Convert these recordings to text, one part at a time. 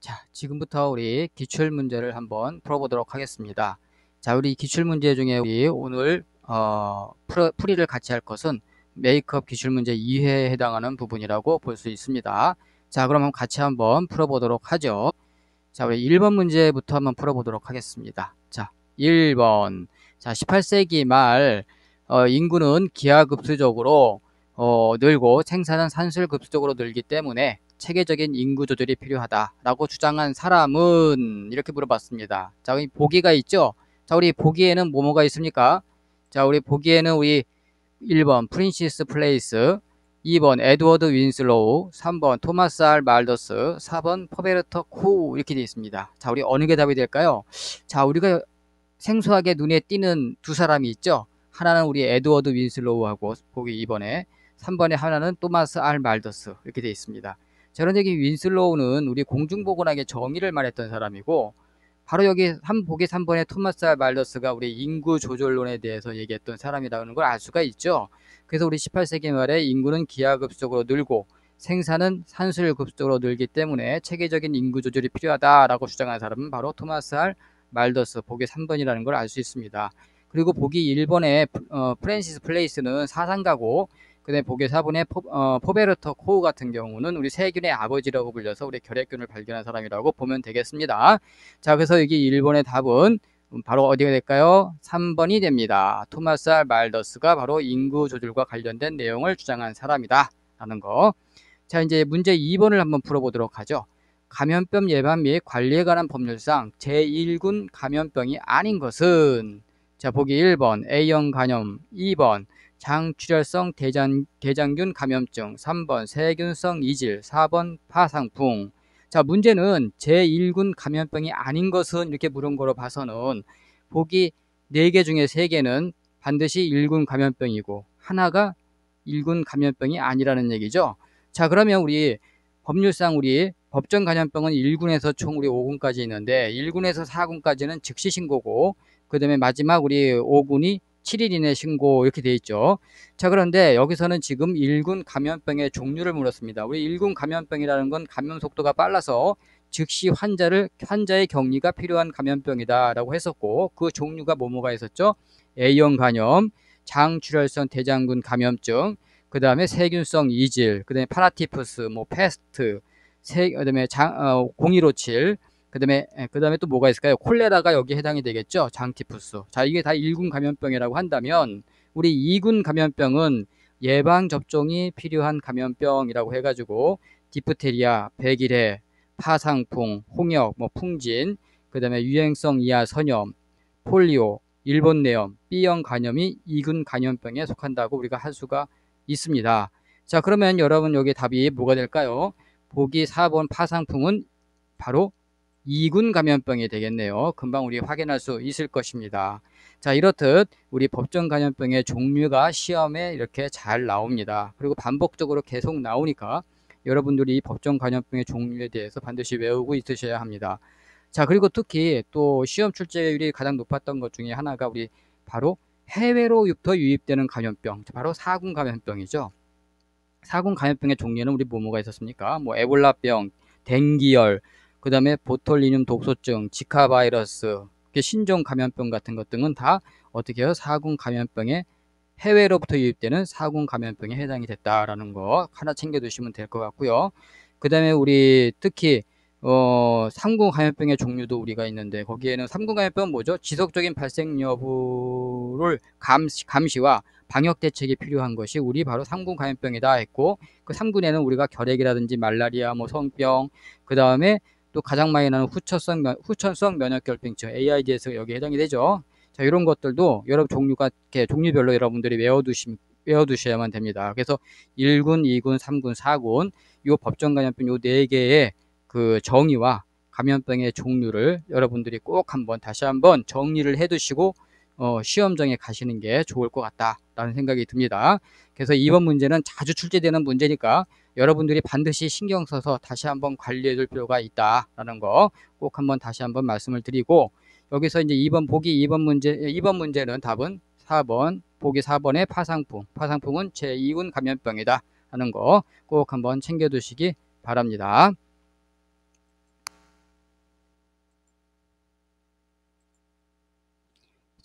자, 지금부터 우리 기출 문제를 한번 풀어보도록 하겠습니다. 자, 우리 기출 문제 중에 우리 오늘 풀이를 같이 할 것은 메이크업 기출 문제 2회에 해당하는 부분이라고 볼 수 있습니다. 자, 그럼 같이 한번 풀어보도록 하죠. 자, 우리 1번 문제부터 한번 풀어보도록 하겠습니다. 자, 1번. 자, 18세기 말 인구는 기하급수적으로 늘고 생산은 산술급수적으로 늘기 때문에 체계적인 인구 조절이 필요하다라고 주장한 사람은 이렇게 물어봤습니다. 자, 여기 보기가 있죠? 자, 우리 보기에는 뭐가 있습니까? 자, 우리 보기에는 우리 1번 프린시스 플레이스, 2번 에드워드 윈슬로우, 3번 토마스 알 말더스, 4번 포베르터 코 이렇게 되어 있습니다. 자, 우리 어느 게 답이 될까요? 자, 우리가 생소하게 눈에 띄는 두 사람이 있죠? 하나는 우리 에드워드 윈슬로우하고 보기 2번에 3번에 하나는 토마스 알 말더스 이렇게 되어 있습니다. 저런 얘기 윈슬로우는 우리 공중보건학의 정의를 말했던 사람이고 바로 여기 보기 3번에 토마스 알 말더스가 우리 인구 조절론에 대해서 얘기했던 사람이라는 걸 알 수가 있죠. 그래서 우리 18세기 말에 인구는 기하급수적으로 늘고 생산은 산술급수적으로 늘기 때문에 체계적인 인구 조절이 필요하다라고 주장한 사람은 바로 토마스 알 말더스 보기 3번이라는 걸 알 수 있습니다. 그리고 보기 1번에 프랜시스 플레이스는 사상가고 그다음에 보기 4번에 포베르터 코우 같은 경우는 우리 세균의 아버지라고 불려서 우리 결핵균을 발견한 사람이라고 보면 되겠습니다. 자, 그래서 여기 1번의 답은 바로 어디가 될까요? 3번이 됩니다. 토마스 알 말더스가 바로 인구 조절과 관련된 내용을 주장한 사람이다 라는 거. 자, 이제 문제 2번을 한번 풀어보도록 하죠. 감염병 예방 및 관리에 관한 법률상 제1군 감염병이 아닌 것은, 자, 보기 1번 A형 간염, 2번 장출혈성 대장균 감염증, 3번 세균성 이질, 4번 파상풍. 자, 문제는 제1군 감염병이 아닌 것은 이렇게 물은 거로 봐서는 보기 4개 중에 3개는 반드시 1군 감염병이고 하나가 1군 감염병이 아니라는 얘기죠. 자, 그러면 우리 법률상 우리 법정 감염병은 1군에서 총 우리 5군까지 있는데 1군에서 4군까지는 즉시 신고고 그 다음에 마지막 우리 5군이 7일 이내 신고 이렇게 돼 있죠. 자, 그런데 여기서는 지금 1군 감염병의 종류를 물었습니다. 우리 1군 감염병이라는 건 감염 속도가 빨라서 즉시 환자의 격리가 필요한 감염병이다 라고 했었고 그 종류가 뭐가 있었죠? A형 간염, 장출혈성 대장균 감염증, 그 다음에 세균성 이질, 그 다음에 파라티푸스, 뭐 패스트, 그 다음에 0157, 그 다음에 또 뭐가 있을까요? 콜레라가 여기에 해당이 되겠죠? 장티푸스. 자, 이게 다 1군 감염병이라고 한다면 우리 2군 감염병은 예방접종이 필요한 감염병이라고 해가지고 디프테리아, 백일해, 파상풍, 홍역, 뭐 풍진, 그 다음에 유행성 이하 선염, 폴리오, 일본내염, B형 간염이 2군 감염병에 속한다고 우리가 할 수가 있습니다. 자, 그러면 여러분 여기 답이 뭐가 될까요? 보기 4번 파상풍은 바로 2군 감염병이 되겠네요. 금방 우리 확인할 수 있을 것입니다. 자, 이렇듯 우리 법정 감염병의 종류가 시험에 이렇게 잘 나옵니다. 그리고 반복적으로 계속 나오니까 여러분들이 이 법정 감염병의 종류에 대해서 반드시 외우고 있으셔야 합니다. 자, 그리고 특히 또 시험 출제율이 가장 높았던 것 중에 하나가 우리 바로 해외로부터 유입되는 감염병, 바로 4군 감염병이죠. 4군 감염병의 종류에는 우리 뭐가 있었습니까? 뭐 에볼라병, 댕기열, 그 다음에 보톨리듐 독소증, 지카 바이러스, 신종 감염병 같은 것 등은 다 어떻게 해요? 4군 감염병에 해외로부터 유입되는 4군 감염병에 해당이 됐다라는 거 하나 챙겨두시면 될 것 같고요. 그 다음에 우리 특히 3군 감염병의 종류도 우리가 있는데 거기에는 3군 감염병은 뭐죠? 지속적인 발생 여부를 감시와 방역 대책이 필요한 것이 우리 바로 3군 감염병이다 했고 그 3군에는 우리가 결핵이라든지 말라리아, 뭐 성병, 그 다음에 또 가장 많이 나는 후천성 면역결핍증 AIDS가 여기 해당이 되죠. 자, 이런 것들도 여러 종류별로 여러분들이 외워두셔야만 됩니다. 그래서 1군, 2군, 3군, 4군 이 법정 감염병 요 4개의 그 정의와 감염병의 종류를 여러분들이 꼭 다시 한번 정리를 해 두시고 시험장에 가시는 게 좋을 것 같다라는 생각이 듭니다. 그래서 이번 문제는 자주 출제되는 문제니까 여러분들이 반드시 신경 써서 다시 한번 관리해 줄 필요가 있다라는 거 꼭 다시 한번 말씀을 드리고 여기서 이제 2번 문제는 답은 4번, 보기 4번의 파상풍은 제2군 감염병이다 하는 거 꼭 챙겨 두시기 바랍니다.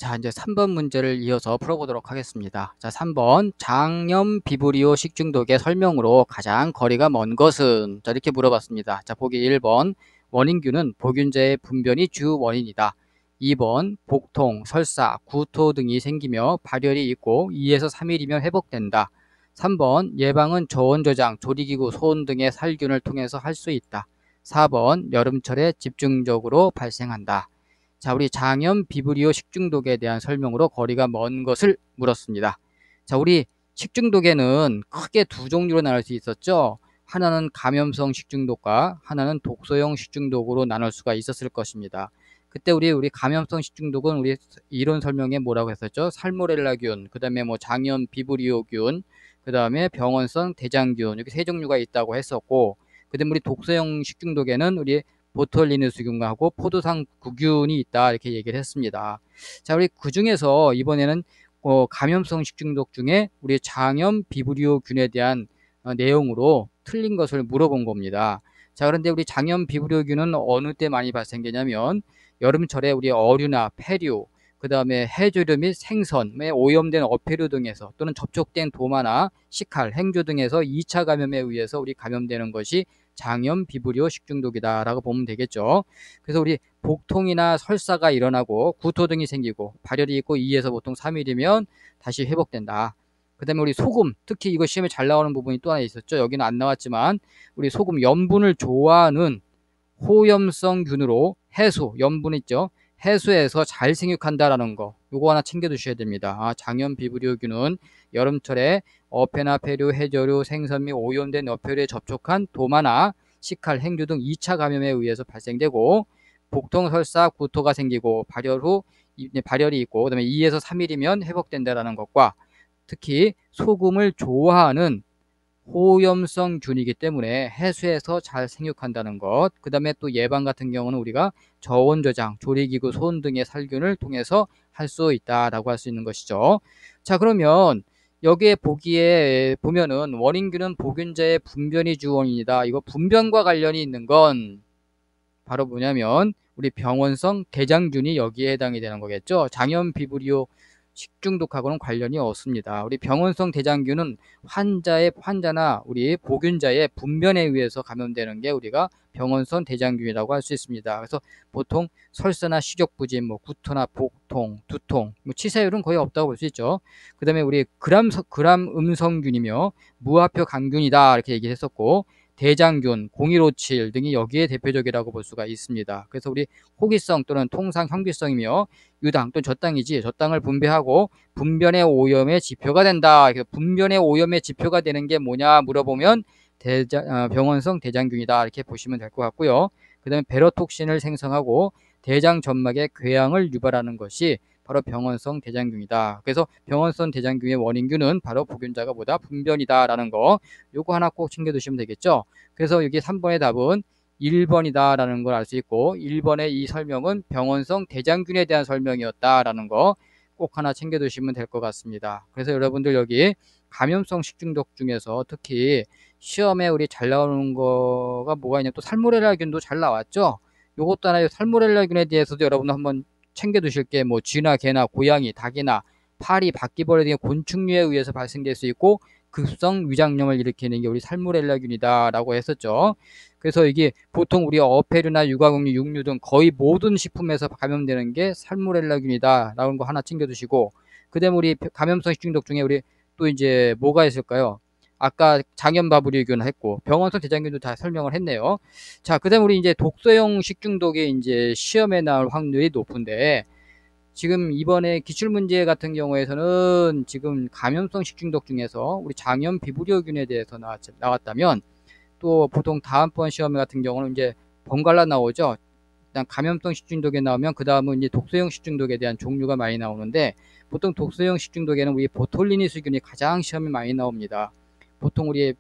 자, 이제 3번 문제를 이어서 풀어보도록 하겠습니다. 자, 3번 장염 비브리오 식중독의 설명으로 가장 거리가 먼 것은? 자, 이렇게 물어봤습니다. 자, 보기 1번 원인균은 보균자의 분변이 주 원인이다. 2번 복통, 설사, 구토 등이 생기며 발열이 있고 2에서 3일이면 회복된다. 3번 예방은 저온 저장, 조리기구, 소음 등의 살균을 통해서 할 수 있다. 4번 여름철에 집중적으로 발생한다. 자, 우리 장염 비브리오 식중독에 대한 설명으로 거리가 먼 것을 물었습니다. 자, 우리 식중독에는 크게 두 종류로 나눌 수 있었죠. 하나는 감염성 식중독과 하나는 독소형 식중독으로 나눌 수가 있었을 것입니다. 그때 우리 감염성 식중독은 우리 이론 설명에 뭐라고 했었죠? 살모넬라균, 그 다음에 뭐 장염 비브리오균, 그 다음에 병원성 대장균, 이렇게 세 종류가 있다고 했었고, 그 다음에 우리 독소형 식중독에는 우리 보톨리누스균하고 포도당 구균이 있다, 이렇게 얘기를 했습니다. 자, 우리 그 중에서 이번에는 감염성 식중독 중에 우리 장염 비브리오균에 대한 내용으로 틀린 것을 물어본 겁니다. 자, 그런데 우리 장염 비브리오균은 어느 때 많이 발생되냐면 여름철에 우리 어류나 폐류, 그 다음에 해조류 및 생선에 오염된 어패류 등에서 또는 접촉된 도마나 식칼, 행주 등에서 2차 감염에 의해서 우리 감염되는 것이 장염 비브리오 식중독이다 라고 보면 되겠죠. 그래서 우리 복통이나 설사가 일어나고 구토 등이 생기고 발열이 있고 2에서 보통 3일이면 다시 회복된다. 그 다음에 우리 소금, 특히 이거 시험에 잘 나오는 부분이 또 하나 있었죠. 여기는 안 나왔지만 우리 소금 염분을 좋아하는 호염성균으로 해수, 염분 있죠. 해수해서 잘 생육한다라는 거, 요거 하나 챙겨 두셔야 됩니다. 장염 비브리오균은 여름철에 어패나 폐류, 해조류, 생선 및 오염된 어패류에 접촉한 도마나 식칼, 행주 등 2차 감염에 의해서 발생되고 복통, 설사, 구토가 생기고 발열이 있고 그다음에 2에서 3일이면 회복된다라는 것과 특히 소금을 좋아하는 호염성 균이기 때문에 해수해서 잘 생육한다는 것, 그 다음에 또 예방 같은 경우는 우리가 저온 저장, 조리기구, 소음 등의 살균을 통해서 할 수 있다라고 할 수 있는 것이죠. 자, 그러면 여기에 보면은 원인균은 보균자의 분변이 주 원인이다. 이거 분변과 관련이 있는 건 바로 뭐냐면 우리 병원성 대장균이 여기에 해당이 되는 거겠죠. 장염 비브리오 식중독하고는 관련이 없습니다. 우리 병원성 대장균은 환자나 우리 보균자의 분변에 의해서 감염되는 게 우리가 병원성 대장균이라고 할 수 있습니다. 그래서 보통 설사나 식욕부진, 뭐 구토나 복통, 두통, 뭐 치사율은 거의 없다고 볼 수 있죠. 그 다음에 우리 그람 음성균이며 무화표 강균이다 이렇게 얘기했었고, 대장균, 0157 등이 여기에 대표적이라고 볼 수가 있습니다. 그래서 우리 호기성 또는 통상 현기성이며 유당 또는 저당이지, 저당을 분배하고 분변의 오염의 지표가 된다. 분변의 오염의 지표가 되는 게 뭐냐 물어보면 병원성 대장균이다 이렇게 보시면 될 것 같고요. 그 다음에 베로톡신을 생성하고 대장 점막의 궤양을 유발하는 것이 바로 병원성 대장균이다. 그래서 병원성 대장균의 원인균은 바로 보균자가 보다 분변이다라는 거, 요거 하나 꼭 챙겨두시면 되겠죠. 그래서 여기 3번의 답은 1번이다라는 걸 알 수 있고, 1번의 이 설명은 병원성 대장균에 대한 설명이었다라는 거 꼭 하나 챙겨두시면 될 것 같습니다. 그래서 여러분들 여기 감염성 식중독 중에서 특히 시험에 우리 잘 나오는 거가 뭐가 있냐면 또 살모넬라균도 잘 나왔죠. 요것도 하나, 살모넬라균에 대해서도 여러분 한번 챙겨두실 게 뭐 쥐나 개나 고양이, 닭이나 파리, 바퀴벌레 등의 곤충류에 의해서 발생될 수 있고 급성 위장염을 일으키는 게 우리 살모넬라균이다라고 했었죠. 그래서 이게 보통 우리 어패류나 유가공류, 육류 등 거의 모든 식품에서 감염되는 게 살모넬라균이다라는 거 하나 챙겨두시고, 그다음에 우리 감염성 식중독 중에 우리 또 이제 뭐가 있을까요? 아까 장염바브리균 했고 병원성 대장균도 다 설명을 했네요. 자, 그다음 우리 이제 독소형 식중독이 이제 시험에 나올 확률이 높은데, 지금 이번에 기출문제 같은 경우에서는 지금 감염성 식중독 중에서 우리 장염 비브리오균에 대해서 나왔다면 또 보통 다음번 시험 같은 경우는 이제 번갈아 나오죠. 일단 감염성 식중독에 나오면 그 다음은 이제 독소형 식중독에 대한 종류가 많이 나오는데, 보통 독소형 식중독에는 우리 보톨리니스균이 가장 시험에 많이 나옵니다. 보통 우리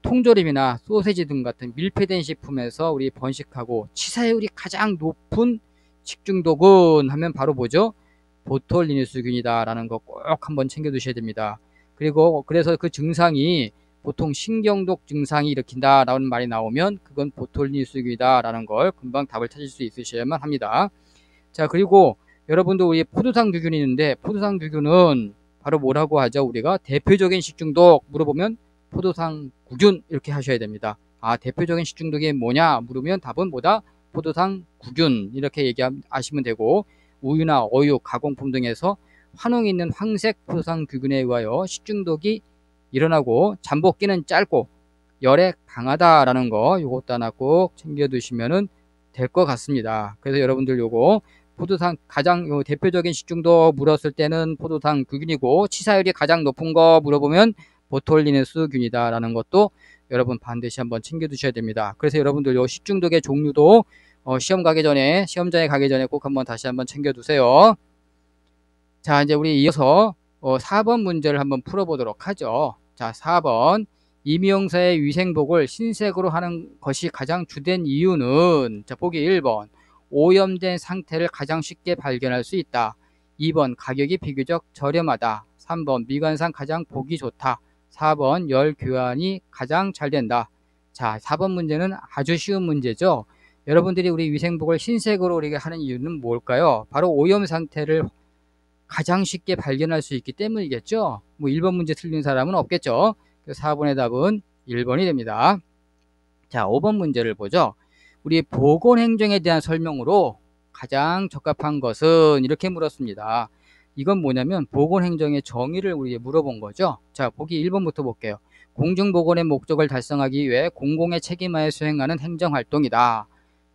통조림이나 소세지 등 같은 밀폐된 식품에서 우리 번식하고 치사율이 가장 높은 식중독은 하면 바로 뭐죠? 보톨리누스균이다 라는 거 꼭 한번 챙겨 두셔야 됩니다. 그리고 그래서 그 증상이 보통 신경독 증상이 일으킨다 라는 말이 나오면 그건 보톨리누스균이다 라는 걸 금방 답을 찾을 수 있으셔야만 합니다. 자, 그리고 여러분도 우리 포도당규균이 있는데 포도당규균은 바로 뭐라고 하죠? 우리가 대표적인 식중독 물어보면 포도당구균 이렇게 하셔야 됩니다. 아, 대표적인 식중독이 뭐냐 물으면 답은 뭐다? 포도당구균 이렇게 얘기하시면 되고, 우유나 어육, 가공품 등에서 환웅이 있는 황색 포도당규균에 의하여 식중독이 일어나고 잠복기는 짧고 열에 강하다라는 거, 요것도 하나 꼭 챙겨 두시면 될 것 같습니다. 그래서 여러분들 요거 포도당 가장 대표적인 식중독 물었을 때는 포도당규균이고, 치사율이 가장 높은 거 물어보면 보톨리누스균이다 라는 것도 여러분 반드시 한번 챙겨 두셔야 됩니다. 그래서 여러분들 요 식중독의 종류도 시험장에 가기 전에 꼭 한번 다시 한번 챙겨 두세요. 자, 이제 우리 이어서 4번 문제를 한번 풀어보도록 하죠. 자, 4번. 임용사의 위생복을 흰색으로 하는 것이 가장 주된 이유는, 자, 보기 1번. 오염된 상태를 가장 쉽게 발견할 수 있다. 2번. 가격이 비교적 저렴하다. 3번. 미관상 가장 보기 좋다. 4번. 열 교환이 가장 잘 된다. 자, 4번 문제는 아주 쉬운 문제죠. 여러분들이 우리 위생복을 흰색으로 우리가 하는 이유는 뭘까요? 바로 오염 상태를 가장 쉽게 발견할 수 있기 때문이겠죠. 뭐 1번 문제 틀린 사람은 없겠죠. 그래서 4번의 답은 1번이 됩니다. 자, 5번 문제를 보죠. 우리 보건행정에 대한 설명으로 가장 적합한 것은 이렇게 물었습니다. 이건 뭐냐면 보건행정의 정의를 우리에게 물어본 거죠. 자, 보기 1번부터 볼게요. 공중보건의 목적을 달성하기 위해 공공의 책임하에 수행하는 행정활동이다.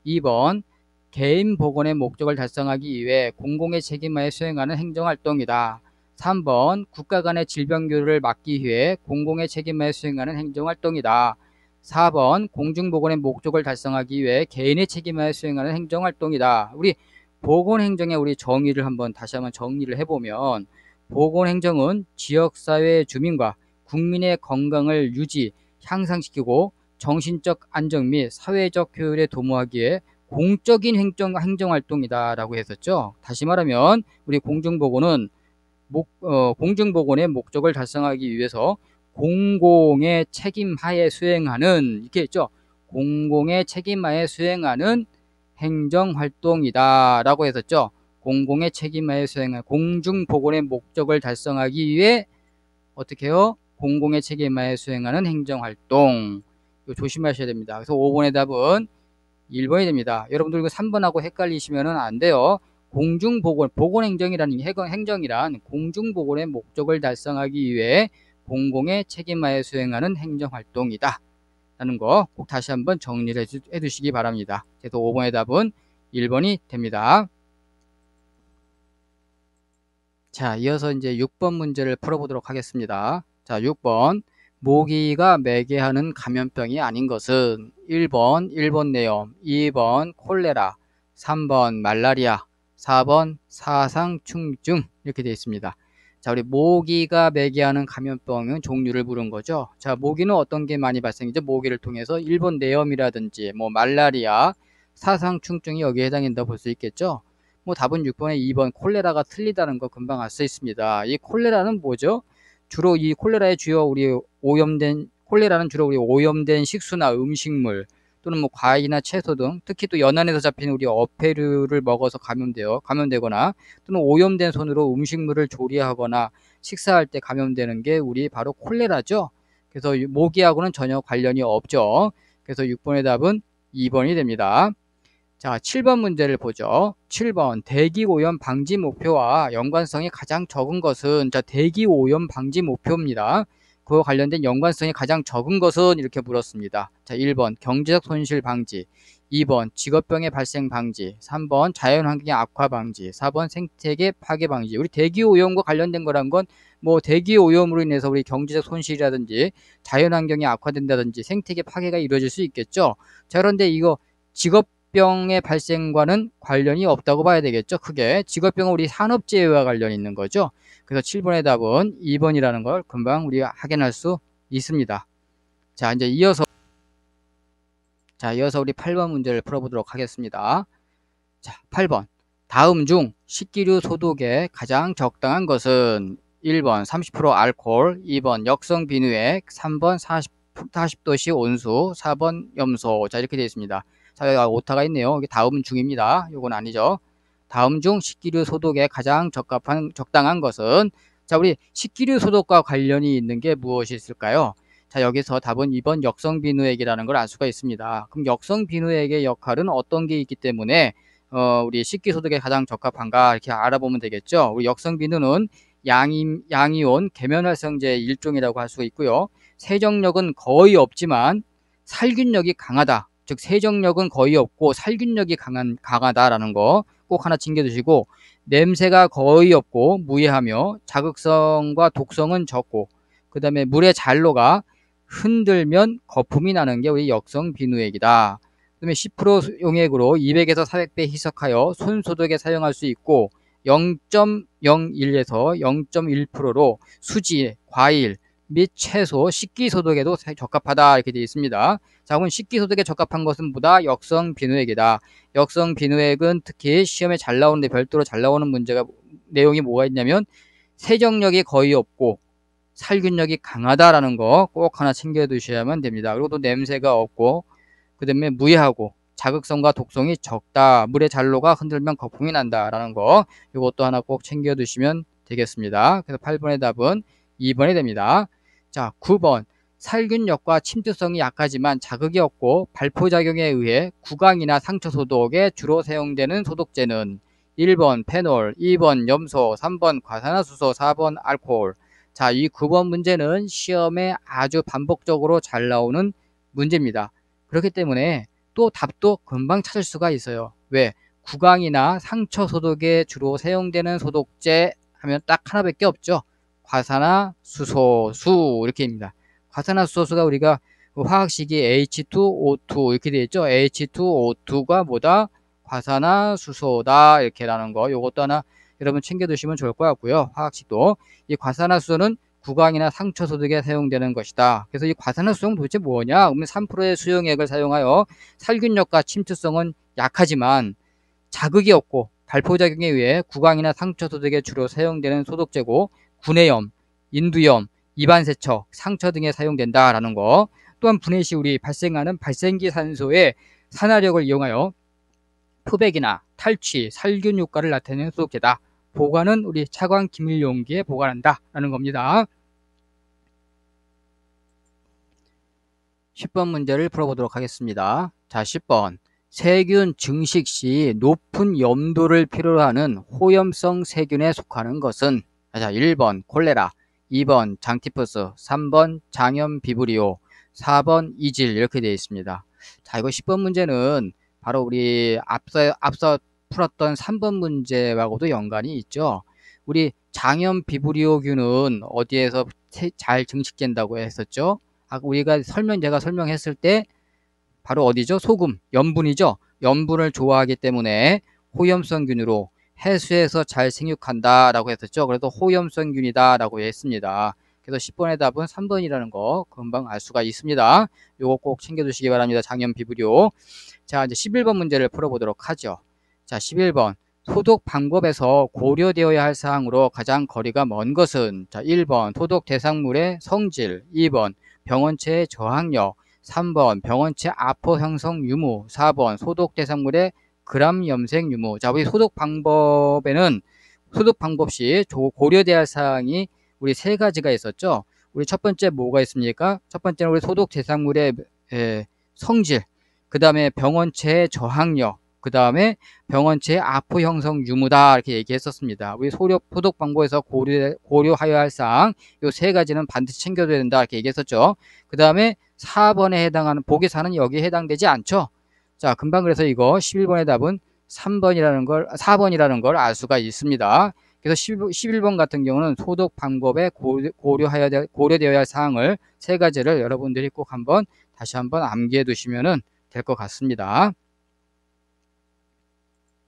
2번. 개인 보건의 목적을 달성하기 위해 공공의 책임하에 수행하는 행정활동이다. 3번. 국가 간의 질병교류를 막기 위해 공공의 책임하에 수행하는 행정활동이다. 4번. 공중보건의 목적을 달성하기 위해 개인의 책임하에 수행하는 행정활동이다. 우리 보건행정의 우리 정의를 다시 한번 정리를 해보면, 보건행정은 지역사회의 주민과 국민의 건강을 유지, 향상시키고 정신적 안정 및 사회적 효율에 도모하기에 공적인 행정활동이다 라고 했었죠. 다시 말하면 우리 공중보건은 공중보건의 목적을 달성하기 위해서 공공의 책임하에 수행하는, 이렇게 했죠. 공공의 책임하에 수행하는 행정활동이다 라고 했었죠. 공공의 책임하에 수행하는 공중보건의 목적을 달성하기 위해 어떻게 해요? 공공의 책임하에 수행하는 행정활동. 이거 조심하셔야 됩니다. 그래서 5번의 답은 1번이 됩니다. 여러분들 이거 3번하고 헷갈리시면 안 돼요. 공중보건, 보건행정이라는 행정이란 공중보건의 목적을 달성하기 위해 공공의 책임하에 수행하는 행정활동이다 라는 거 꼭 다시 한번 정리를 해 두시기 바랍니다. 그래서 5번의 답은 1번이 됩니다. 자, 이어서 이제 6번 문제를 풀어보도록 하겠습니다. 자, 6번. 모기가 매개하는 감염병이 아닌 것은 1번 일본내염, 2번 콜레라, 3번 말라리아, 4번 사상충증 이렇게 되어 있습니다. 자, 우리 모기가 매개하는 감염병은 종류를 물은 거죠. 자, 모기는 어떤 게 많이 발생이죠? 모기를 통해서 일본내염이라든지 뭐 말라리아, 사상충증이 여기에 해당된다고 볼 수 있겠죠. 뭐 답은 6번에 2번 콜레라가 틀리다는 거 금방 알 수 있습니다. 이 콜레라는 뭐죠? 주로 이 콜레라의 콜레라는 주로 우리 오염된 식수나 음식물 또는 뭐 과일이나 채소 등, 특히 또 연안에서 잡힌 우리 어패류를 먹어서 감염되거나 또는 오염된 손으로 음식물을 조리하거나 식사할 때 감염되는 게 우리 바로 콜레라죠. 그래서 모기하고는 전혀 관련이 없죠. 그래서 6번의 답은 2번이 됩니다. 자, 7번 문제를 보죠. 7번. 대기오염 방지 목표와 연관성이 가장 적은 것은, 자, 대기오염 방지 목표입니다. 그와 관련된 연관성이 가장 적은 것은 이렇게 물었습니다. 자, 1번 경제적 손실 방지, 2번 직업병의 발생 방지, 3번 자연환경의 악화 방지, 4번 생태계 파괴 방지. 우리 대기오염과 관련된 거란 건 뭐 대기오염으로 인해서 우리 경제적 손실이라든지 자연환경이 악화된다든지 생태계 파괴가 이루어질 수 있겠죠. 자, 그런데 이거 직업병의 발생과는 관련이 없다고 봐야 되겠죠. 크게 직업병은 우리 산업재해와 관련이 있는 거죠. 그래서 7번의 답은 2번이라는 걸 금방 우리가 확인할 수 있습니다. 자, 이제 이어서 우리 8번 문제를 풀어보도록 하겠습니다. 자, 8번. 다음 중 식기류 소독에 가장 적당한 것은 1번 30% 알코올, 2번 역성 비누액, 3번 40도씨 온수, 4번 염소. 자, 이렇게 되어 있습니다. 자, 여기 오타가 있네요. 이게 다음 중입니다. 이건 아니죠. 다음 중 식기류 소독에 가장 적당한 것은, 자, 우리 식기류 소독과 관련이 있는 게 무엇이 있을까요? 자, 여기서 답은 2번 역성비누액이라는 걸 알 수가 있습니다. 그럼 역성비누액의 역할은 어떤 게 있기 때문에 우리 식기소독에 가장 적합한가 이렇게 알아보면 되겠죠. 우리 역성비누는 양이온 계면활성제의 일종이라고 할 수가 있고요. 세정력은 거의 없지만 살균력이 강하다. 즉 세정력은 거의 없고 살균력이 강하다라는 거 꼭 하나 챙겨두시고, 냄새가 거의 없고 무해하며 자극성과 독성은 적고, 그 다음에 물의 잔로가 흔들면 거품이 나는 게 우리 역성비누액이다. 그 다음에 10% 용액으로 200에서 400배 희석하여 손소독에 사용할 수 있고, 0.01에서 0.1%로 수지, 과일 및 채소, 식기소독에도 적합하다 이렇게 되어 있습니다. 자, 그럼 식기소독에 적합한 것은 뭐다? 역성비누액이다. 역성비누액은 특히 시험에 잘 나오는데 별도로 잘 나오는 내용이 뭐가 있냐면 세정력이 거의 없고 살균력이 강하다라는 거 꼭 하나 챙겨 두셔야만 됩니다. 그리고 또 냄새가 없고, 그 다음에 무해하고 자극성과 독성이 적다. 물의 잔로가 흔들면 거품이 난다라는 거, 이것도 하나 꼭 챙겨 두시면 되겠습니다. 그래서 8번의 답은 2번이 됩니다. 자, 9번. 살균력과 침투성이 약하지만 자극이 없고 발포작용에 의해 구강이나 상처 소독에 주로 사용되는 소독제는 1번 페놀, 2번 염소, 3번 과산화수소, 4번 알코올. 자, 이 9번 문제는 시험에 아주 반복적으로 잘 나오는 문제입니다. 그렇기 때문에 또 답도 금방 찾을 수가 있어요. 왜? 구강이나 상처 소독에 주로 사용되는 소독제 하면 딱 하나밖에 없죠. 과산화수소수 이렇게입니다. 과산화수소수가 우리가 화학식이 H2O2 이렇게 되어 있죠. H2O2가 뭐다? 과산화수소다 이렇게라는 거, 요것도 하나 여러분 챙겨두시면 좋을 것 같고요. 화학식도 이 과산화수소는 구강이나 상처 소독에 사용되는 것이다. 그래서 이 과산화수소는 도대체 뭐냐? 그러면 3%의 수용액을 사용하여 살균력과 침투성은 약하지만 자극이 없고 발포작용에 의해 구강이나 상처 소독에 주로 사용되는 소독제고, 구내염, 인두염, 입안세척, 상처 등에 사용된다라는 거. 또한 분해 시 우리 발생하는 발생기 산소의 산화력을 이용하여 표백이나 탈취, 살균 효과를 나타내는 소독제다. 보관은 우리 차광 기밀 용기에 보관한다 라는 겁니다. 10번 문제를 풀어보도록 하겠습니다. 자, 10번. 세균 증식 시 높은 염도를 필요로 하는 호염성 세균에 속하는 것은, 자, 1번 콜레라, 2번 장티푸스, 3번 장염 비브리오, 4번 이질 이렇게 되어 있습니다. 자, 이거 10번 문제는 바로 우리 앞서 풀었던 3번 문제하고도 연관이 있죠. 우리 장염 비브리오균은 어디에서 잘 증식된다고 했었죠? 제가 설명했을 때 바로 어디죠? 소금, 염분이죠. 염분을 좋아하기 때문에 호염성균으로 해수에서 잘 생육한다라고 했었죠. 그래서 호염성균이다라고 했습니다. 그래서 10번의 답은 3번이라는 거 금방 알 수가 있습니다. 요거 꼭 챙겨두시기 바랍니다. 장염 비브리오. 자, 이제 11번 문제를 풀어보도록 하죠. 자, 11번. 소독 방법에서 고려되어야 할 사항으로 가장 거리가 먼 것은, 자, 1번 소독 대상물의 성질, 2번 병원체의 저항력, 3번 병원체 아포 형성 유무, 4번 소독 대상물의 그람 염색 유무. 자, 우리 소독 방법 시 고려되어야 할 사항이 우리 세 가지가 있었죠. 우리 첫 번째 뭐가 있습니까? 첫 번째는 우리 소독 대상물의 성질, 그 다음에 병원체의 저항력, 그 다음에 병원체의 아포 형성 유무다 이렇게 얘기했었습니다. 우리 소독 방법에서 고려하여야 할 사항 요 세 가지는 반드시 챙겨줘야 된다 이렇게 얘기했었죠. 그 다음에 4번에 해당하는 보기 4는 여기에 해당되지 않죠. 자, 금방 그래서 이거 11번의 답은 4번이라는 걸 알 수가 있습니다. 그래서 11번 같은 경우는 소독 방법에 고려되어야 할 사항을 세 가지를 여러분들이 꼭 다시 한번 암기해 두시면 될 것 같습니다.